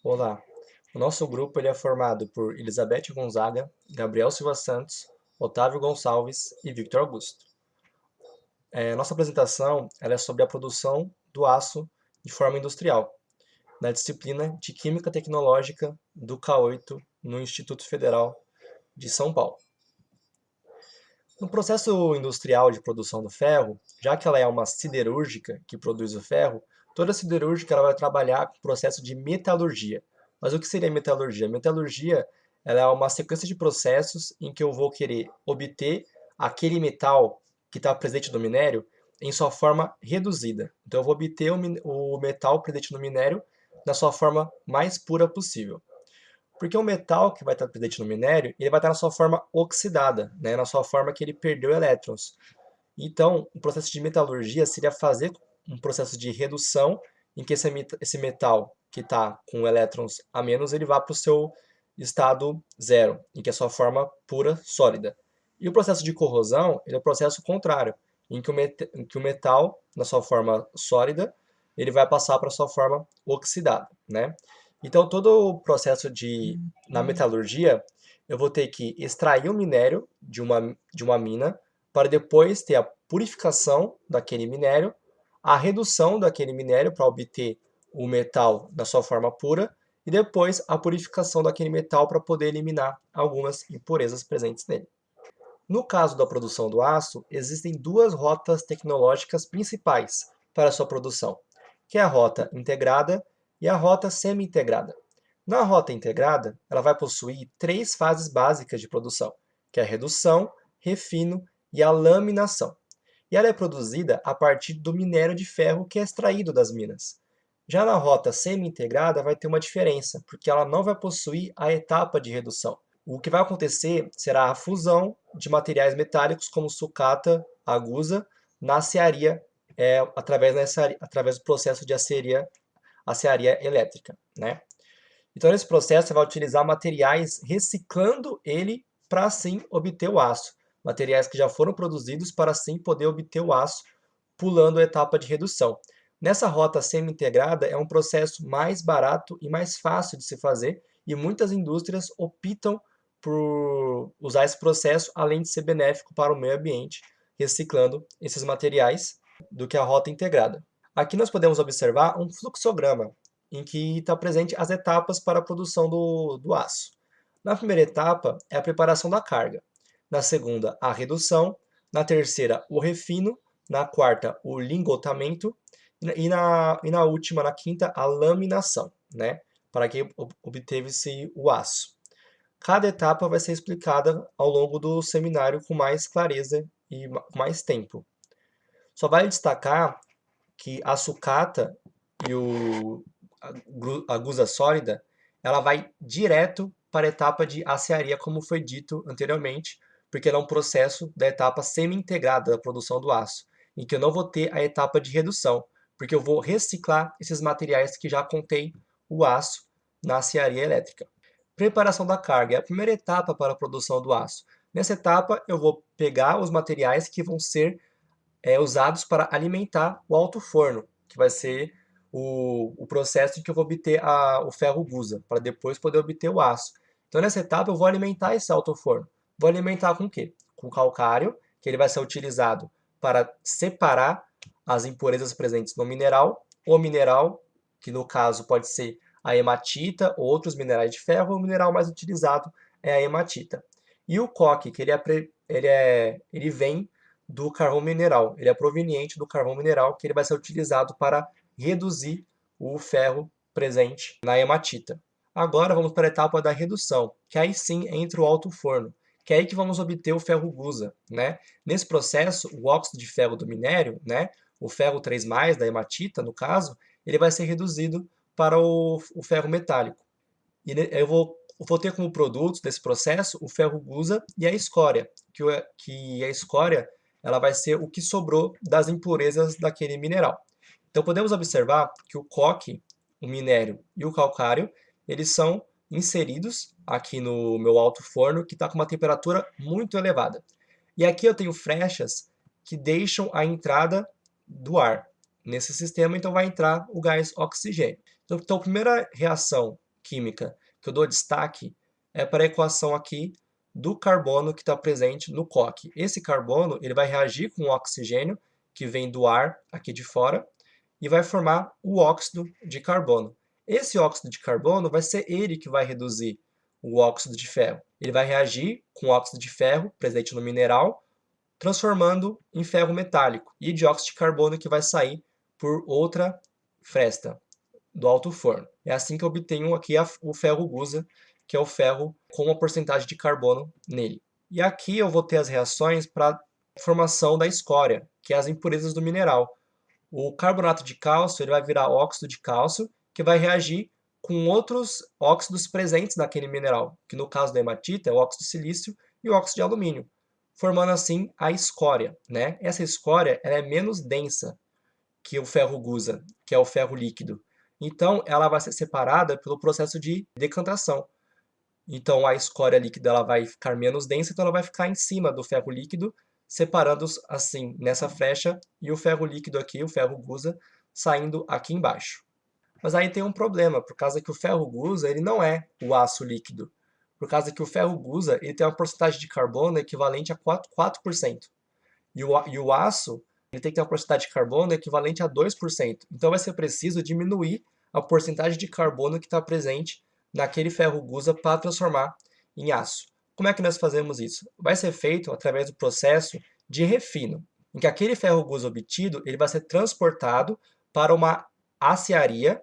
Olá, o nosso grupo ele é formado por Elizabeth Gonzaga, Gabriel Silva Santos, Otávio Gonçalves e Victor Augusto. Nossa apresentação ela é sobre a produção do aço de forma industrial, na disciplina de Química Tecnológica do K8 no Instituto Federal de São Paulo. No processo industrial de produção do ferro, já que ela é uma siderúrgica que produz o ferro, toda siderúrgica ela vai trabalhar com o processo de metalurgia. Mas o que seria metalurgia? Metalurgia ela é uma sequência de processos em que eu vou querer obter aquele metal que está presente no minério em sua forma reduzida. Então eu vou obter o metal presente no minério na sua forma mais pura possível. Porque o metal que vai estar presente no minério, ele vai estar na sua forma oxidada, né? Na sua forma que ele perdeu elétrons. Então, o processo de metalurgia seria fazer um processo de redução em que esse metal que está com elétrons a menos, ele vá para o seu estado zero, em que é a sua forma pura, sólida. E o processo de corrosão, ele é o processo contrário, em que o metal, na sua forma sólida, ele vai passar para a sua forma oxidada, né? Então, todo o processo na metalurgia, eu vou ter que extrair o minério de uma mina, para depois ter a purificação daquele minério, a redução daquele minério para obter o metal na sua forma pura, e depois a purificação daquele metal para poder eliminar algumas impurezas presentes nele. No caso da produção do aço, existem duas rotas tecnológicas principais para a sua produção, que é a rota integrada e a rota semi-integrada. Na rota integrada, ela vai possuir três fases básicas de produção, que é a redução, refino e a laminação. E ela é produzida a partir do minério de ferro que é extraído das minas. Já na rota semi-integrada vai ter uma diferença, porque ela não vai possuir a etapa de redução. O que vai acontecer será a fusão de materiais metálicos como sucata, agusa, na acearia, através do processo de acearia elétrica, né? Então, nesse processo, você vai utilizar materiais reciclando ele para assim obter o aço. Materiais que já foram produzidos para assim poder obter o aço, pulando a etapa de redução. Nessa rota semi-integrada é um processo mais barato e mais fácil de se fazer, e muitas indústrias optam por usar esse processo, além de ser benéfico para o meio ambiente, reciclando esses materiais, do que a rota integrada. Aqui nós podemos observar um fluxograma, em que está presente as etapas para a produção do aço. Na primeira etapa é a preparação da carga, na segunda a redução, na terceira o refino, na quarta o lingotamento e na última, na quinta, a laminação, né? Para que obteve-se o aço. Cada etapa vai ser explicada ao longo do seminário com mais clareza e com mais tempo. Só vale destacar que a sucata e a gusa sólida, ela vai direto para a etapa de acearia, como foi dito anteriormente, porque ela é um processo da etapa semi-integrada da produção do aço, em que eu não vou ter a etapa de redução, porque eu vou reciclar esses materiais que já contêm o aço na acearia elétrica. Preparação da carga é a primeira etapa para a produção do aço. Nessa etapa, eu vou pegar os materiais que vão ser usados para alimentar o alto forno, que vai ser o processo em que eu vou obter o ferro gusa, para depois poder obter o aço. Então, nessa etapa, eu vou alimentar esse alto forno. Vou alimentar com o quê? Com calcário, que ele vai ser utilizado para separar as impurezas presentes no mineral, o mineral, que no caso pode ser a hematita ou outros minerais de ferro, o mineral mais utilizado é a hematita. E o coque, que ele vem do carvão mineral. Ele é proveniente do carvão mineral, que ele vai ser utilizado para reduzir o ferro presente na hematita. Agora vamos para a etapa da redução, que aí sim entra o alto forno, que é aí que vamos obter o ferro gusa, né? Nesse processo, o óxido de ferro do minério, né, o ferro 3+, da hematita, no caso, ele vai ser reduzido para o ferro metálico. E eu vou ter como produtos desse processo o ferro gusa e a escória, que a escória ela vai ser o que sobrou das impurezas daquele mineral. Então podemos observar que o coque, o minério e o calcário, eles são inseridos aqui no meu alto forno, que está com uma temperatura muito elevada. E aqui eu tenho frechas que deixam a entrada do ar nesse sistema, então vai entrar o gás oxigênio. Então a primeira reação química que eu dou destaque é para a equação aqui do carbono que está presente no coque. Esse carbono ele vai reagir com o oxigênio que vem do ar aqui de fora e vai formar o óxido de carbono. Esse óxido de carbono vai ser ele que vai reduzir o óxido de ferro. Ele vai reagir com o óxido de ferro presente no mineral, transformando em ferro metálico e dióxido de carbono que vai sair por outra fresta do alto forno. É assim que eu obtenho aqui o ferro gusa, que é o ferro com uma porcentagem de carbono nele. E aqui eu vou ter as reações para a formação da escória, que é as impurezas do mineral. O carbonato de cálcio ele vai virar óxido de cálcio, que vai reagir com outros óxidos presentes naquele mineral, que no caso da hematita é o óxido de silício e o óxido de alumínio, formando assim a escória, né? Essa escória ela é menos densa que o ferro gusa, que é o ferro líquido. Então, ela vai ser separada pelo processo de decantação. Então, a escória líquida ela vai ficar menos densa, então ela vai ficar em cima do ferro líquido, separando-os assim nessa flecha, e o ferro líquido aqui, o ferro gusa, saindo aqui embaixo. Mas aí tem um problema, por causa que o ferro gusa ele não é o aço líquido. Por causa que o ferro gusa ele tem uma porcentagem de carbono equivalente a 4%. E o aço ele tem que ter uma porcentagem de carbono equivalente a 2%. Então vai ser preciso diminuir a porcentagem de carbono que está presente naquele ferro gusa para transformar em aço. Como é que nós fazemos isso? Vai ser feito através do processo de refino, em que aquele ferro gusa obtido ele vai ser transportado para uma aciaria,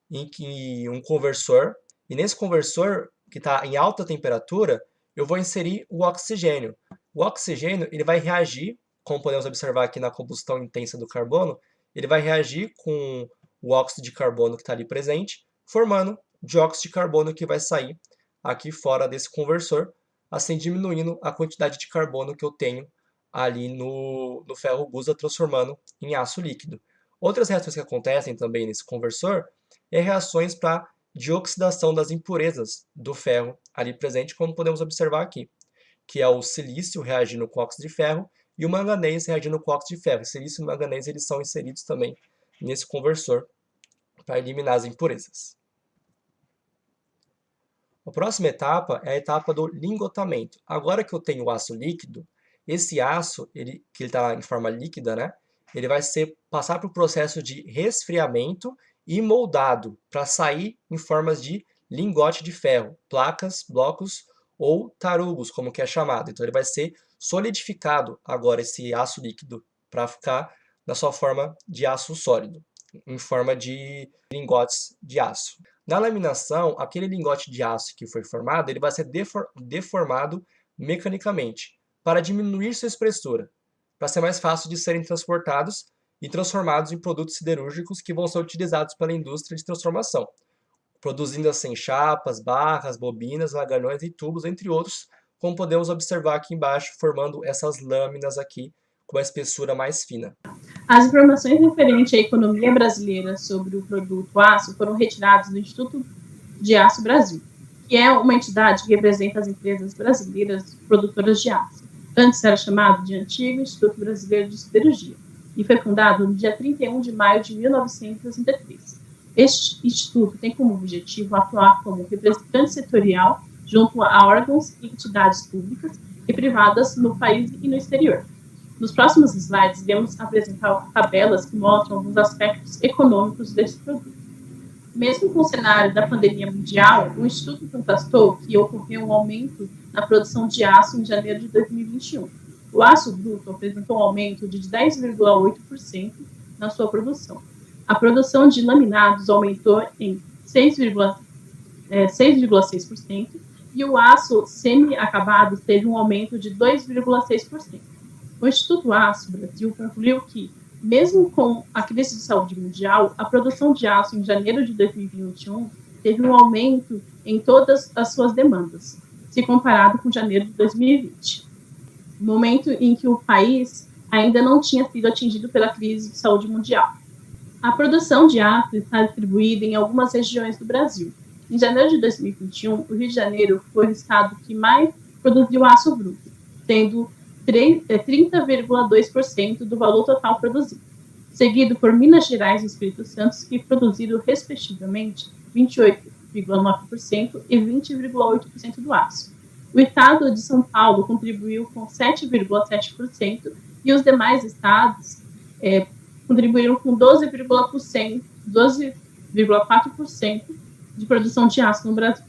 em que um conversor, e nesse conversor que está em alta temperatura, eu vou inserir o oxigênio. O oxigênio ele vai reagir, como podemos observar aqui na combustão intensa do carbono, ele vai reagir com o óxido de carbono que está ali presente, formando dióxido de carbono que vai sair aqui fora desse conversor, assim diminuindo a quantidade de carbono que eu tenho ali no ferro gusa, transformando em aço líquido. Outras reações que acontecem também nesse conversor é reações para dioxidação das impurezas do ferro ali presente, como podemos observar aqui, que é o silício reagindo com óxido de ferro e o manganês reagindo com óxido de ferro. O silício e o manganês eles são inseridos também nesse conversor para eliminar as impurezas. A próxima etapa é a etapa do lingotamento. Agora que eu tenho o aço líquido, esse aço, que ele está em forma líquida, né? Ele vai passar por processo de resfriamento e moldado para sair em formas de lingote de ferro, placas, blocos ou tarugos, como que é chamado. Então ele vai ser solidificado agora esse aço líquido para ficar na sua forma de aço sólido, em forma de lingotes de aço. Na laminação, aquele lingote de aço que foi formado, ele vai ser deformado mecanicamente para diminuir sua espessura, para ser mais fácil de serem transportados e transformados em produtos siderúrgicos que vão ser utilizados pela indústria de transformação, produzindo assim chapas, barras, bobinas, lagalhões e tubos, entre outros, como podemos observar aqui embaixo, formando essas lâminas aqui com uma espessura mais fina. As informações referentes à economia brasileira sobre o produto aço foram retiradas do Instituto de Aço Brasil, que é uma entidade que representa as empresas brasileiras produtoras de aço. Antes era chamado de Antigo Instituto Brasileiro de Siderurgia, e foi fundado no dia 31 de maio de 1963. Este instituto tem como objetivo atuar como representante setorial junto a órgãos e entidades públicas e privadas no país e no exterior. Nos próximos slides, iremos apresentar tabelas que mostram alguns aspectos econômicos desse produto. Mesmo com o cenário da pandemia mundial, o Instituto constatou que ocorreu um aumento na produção de aço em janeiro de 2021. O aço bruto apresentou um aumento de 10,8% na sua produção. A produção de laminados aumentou em 6,6% e o aço semi-acabado teve um aumento de 2,6%. O Instituto Aço Brasil concluiu que, mesmo com a crise de saúde mundial, a produção de aço em janeiro de 2021 teve um aumento em todas as suas demandas, se comparado com janeiro de 2020, momento em que o país ainda não tinha sido atingido pela crise de saúde mundial. A produção de aço está distribuída em algumas regiões do Brasil. Em janeiro de 2021, o Rio de Janeiro foi o estado que mais produziu aço bruto, tendo 30,2% do valor total produzido, seguido por Minas Gerais e Espírito Santo, que produziram, respectivamente, 19,9% e 20,8% do aço. O estado de São Paulo contribuiu com 7,7% e os demais estados contribuíram com 12,4% de produção de aço no Brasil.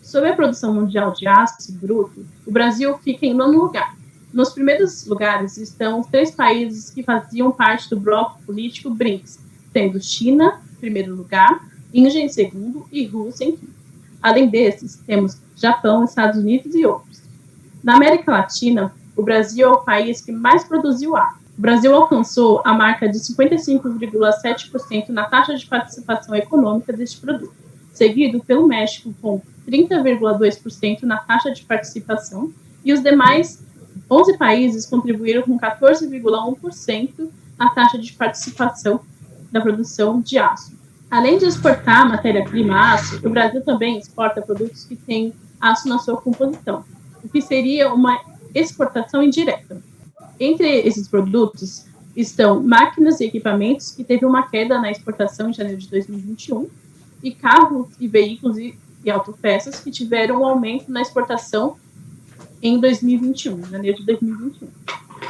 Sobre a produção mundial de aço bruto, o Brasil fica em 9º lugar. Nos primeiros lugares estão os 3 países que faziam parte do bloco político BRICS, sendo China, em primeiro lugar, Índia em segundo e Rússia em quinto. Além desses, temos Japão, Estados Unidos e outros. Na América Latina, o Brasil é o país que mais produziu aço. O Brasil alcançou a marca de 55,7% na taxa de participação econômica deste produto, seguido pelo México com 30,2% na taxa de participação, e os demais 11 países contribuíram com 14,1% na taxa de participação da produção de aço. Além de exportar matéria-prima aço, o Brasil também exporta produtos que têm aço na sua composição, o que seria uma exportação indireta. Entre esses produtos estão máquinas e equipamentos, que teve uma queda na exportação em janeiro de 2021, e carros e veículos e autopeças, que tiveram um aumento na exportação em 2021, janeiro de 2021.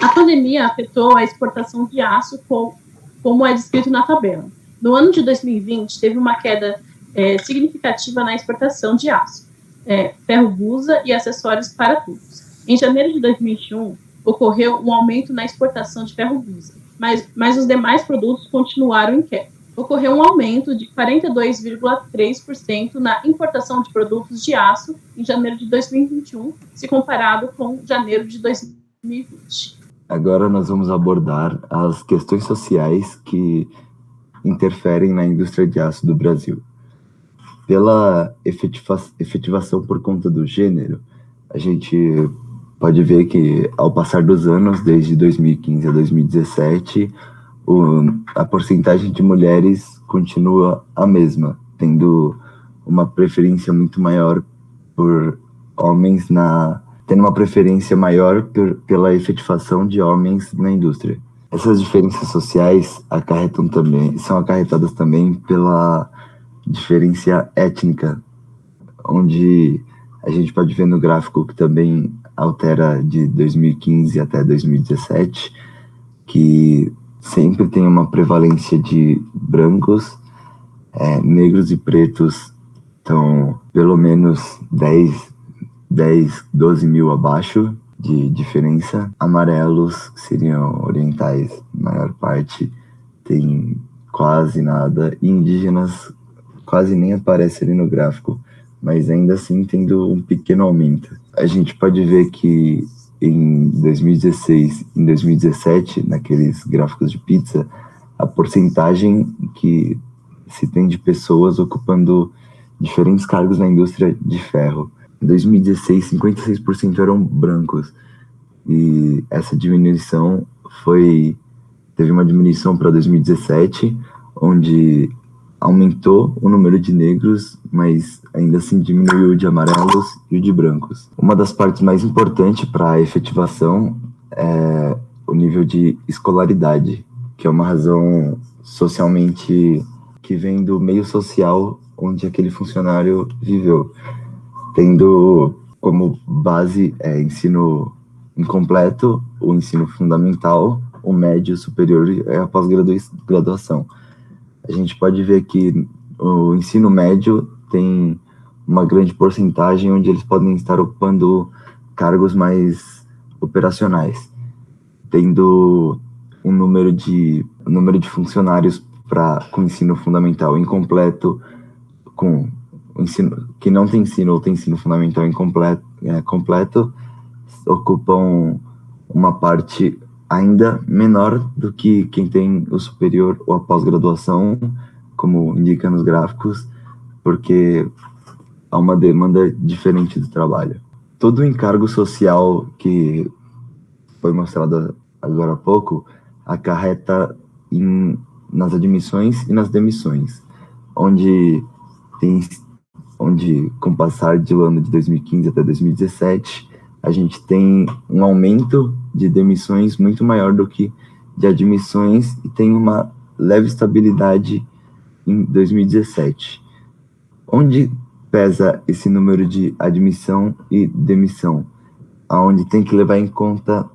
A pandemia afetou a exportação de aço, como é descrito na tabela. No ano de 2020, teve uma queda significativa na exportação de aço, ferro-gusa e acessórios para tubos. Em janeiro de 2021, ocorreu um aumento na exportação de ferro-gusa, mas os demais produtos continuaram em queda. Ocorreu um aumento de 42,3% na importação de produtos de aço em janeiro de 2021, se comparado com janeiro de 2020. Agora nós vamos abordar as questões sociais que interferem na indústria de aço do Brasil. Pela efetivação por conta do gênero, a gente pode ver que, ao passar dos anos, desde 2015 a 2017, a porcentagem de mulheres continua a mesma, tendo uma preferência muito maior por homens tendo uma preferência maior pela efetivação de homens na indústria. Essas diferenças sociais são acarretadas também pela diferença étnica, onde a gente pode ver no gráfico que também altera de 2015 até 2017, que sempre tem uma prevalência de brancos, negros e pretos estão pelo menos 12 mil abaixo de diferença. Amarelos, que seriam orientais, a maior parte, tem quase nada. E indígenas quase nem aparece ali no gráfico, mas ainda assim tendo um pequeno aumento. A gente pode ver que em 2016 e 2017, naqueles gráficos de pizza, a porcentagem que se tem de pessoas ocupando diferentes cargos na indústria de ferro. Em 2016, 56% eram brancos, e essa diminuição teve uma diminuição para 2017, onde aumentou o número de negros, mas ainda assim diminuiu o de amarelos e o de brancos. Uma das partes mais importantes para a efetivação é o nível de escolaridade, que é uma razão socialmente que vem do meio social onde aquele funcionário viveu, tendo como base ensino incompleto, o ensino fundamental, o médio, superior e a pós-graduação. A gente pode ver que o ensino médio tem uma grande porcentagem onde eles podem estar ocupando cargos mais operacionais, tendo um número de funcionários com ensino fundamental incompleto, com ensino que não tem ensino ou tem ensino fundamental incompleto, completo, ocupam uma parte ainda menor do que quem tem o superior ou a pós-graduação, como indica nos gráficos, porque há uma demanda diferente do trabalho. Todo o encargo social que foi mostrado agora há pouco acarreta nas admissões e nas demissões, onde com o passar do ano de 2015 até 2017, a gente tem um aumento de demissões muito maior do que de admissões e tem uma leve estabilidade em 2017, onde pesa esse número de admissão e demissão, onde tem que levar em conta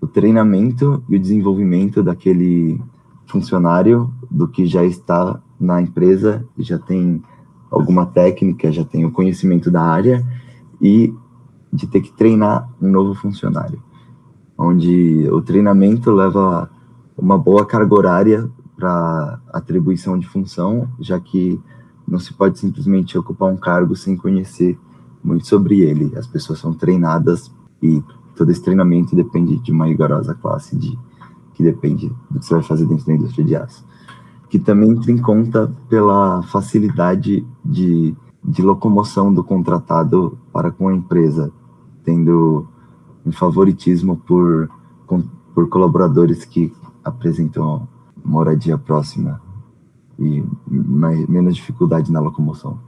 o treinamento e o desenvolvimento daquele funcionário, do que já está na empresa, já tem alguma técnica, já tem o conhecimento da área, e de ter que treinar um novo funcionário, onde o treinamento leva uma boa carga horária para atribuição de função, já que não se pode simplesmente ocupar um cargo sem conhecer muito sobre ele. As pessoas são treinadas e todo esse treinamento depende de uma rigorosa classe que depende do que você vai fazer dentro da indústria de aço. Que também entra em conta pela facilidade de locomoção do contratado para com a empresa, tendo um favoritismo por colaboradores que apresentam moradia próxima e menos dificuldade na locomoção.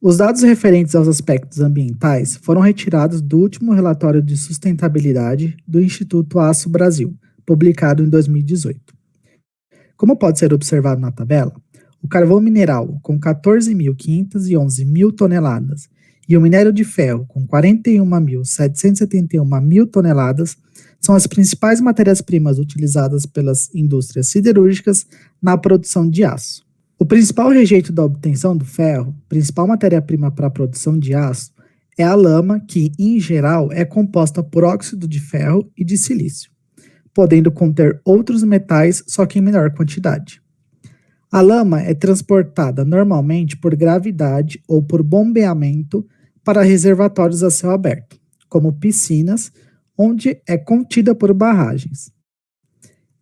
Os dados referentes aos aspectos ambientais foram retirados do último relatório de sustentabilidade do Instituto Aço Brasil, publicado em 2018. Como pode ser observado na tabela, o carvão mineral, com 14.511 mil toneladas, e o minério de ferro, com 41.771 mil toneladas, são as principais matérias-primas utilizadas pelas indústrias siderúrgicas na produção de aço. O principal rejeito da obtenção do ferro, principal matéria-prima para a produção de aço, é a lama, que, em geral, é composta por óxido de ferro e de silício, podendo conter outros metais, só que em menor quantidade. A lama é transportada normalmente por gravidade ou por bombeamento para reservatórios a céu aberto, como piscinas, onde é contida por barragens.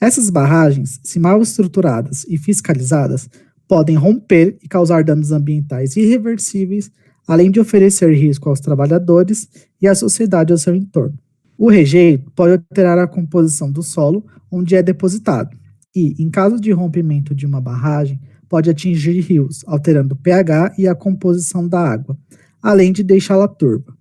Essas barragens, se mal estruturadas e fiscalizadas, podem romper e causar danos ambientais irreversíveis, além de oferecer risco aos trabalhadores e à sociedade ao seu entorno. O rejeito pode alterar a composição do solo onde é depositado e, em caso de rompimento de uma barragem, pode atingir rios, alterando o pH e a composição da água, além de deixá-la turva,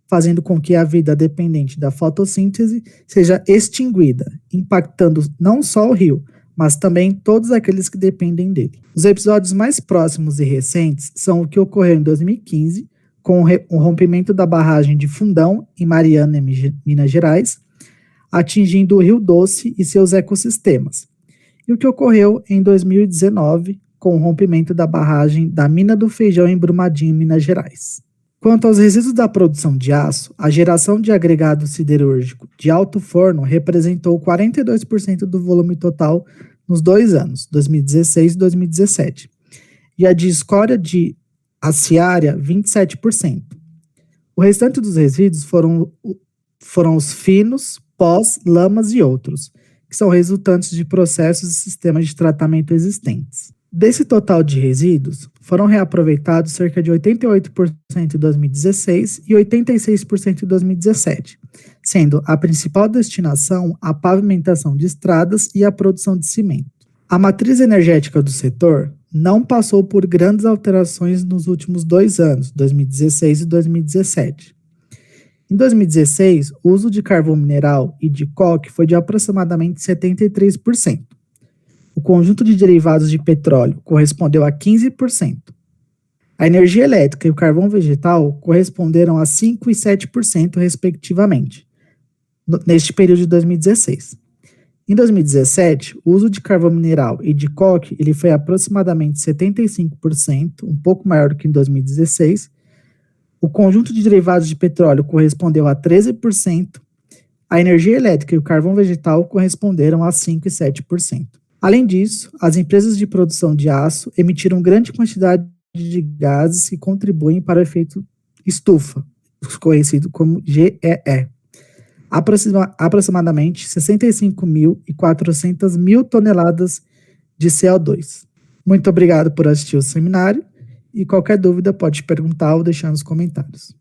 fazendo com que a vida dependente da fotossíntese seja extinguida, impactando não só o rio, mas também todos aqueles que dependem dele. Os episódios mais próximos e recentes são o que ocorreu em 2015, com o rompimento da barragem de Fundão, em Mariana, Minas Gerais, atingindo o Rio Doce e seus ecossistemas, e o que ocorreu em 2019, com o rompimento da barragem da Mina do Feijão, em Brumadinho, Minas Gerais. Quanto aos resíduos da produção de aço, a geração de agregado siderúrgico de alto forno representou 42% do volume total nos 2 anos, 2016 e 2017, e a de escória de aciária, 27%. O restante dos resíduos foram os finos, pós, lamas e outros, que são resultantes de processos e sistemas de tratamento existentes. Desse total de resíduos, foram reaproveitados cerca de 88% em 2016 e 86% em 2017, sendo a principal destinação a pavimentação de estradas e a produção de cimento. A matriz energética do setor não passou por grandes alterações nos últimos 2 anos, 2016 e 2017. Em 2016, o uso de carvão mineral e de coque foi de aproximadamente 73%. O conjunto de derivados de petróleo correspondeu a 15%. A energia elétrica e o carvão vegetal corresponderam a 5% e 7%, respectivamente, neste período de 2016. Em 2017, o uso de carvão mineral e de coque ele foi aproximadamente 75%, um pouco maior do que em 2016. O conjunto de derivados de petróleo correspondeu a 13%. A energia elétrica e o carvão vegetal corresponderam a 5% e 7%. Além disso, as empresas de produção de aço emitiram grande quantidade de gases que contribuem para o efeito estufa, conhecido como GEE. Aproximadamente 65.400 mil toneladas de CO2. Muito obrigado por assistir o seminário e qualquer dúvida pode perguntar ou deixar nos comentários.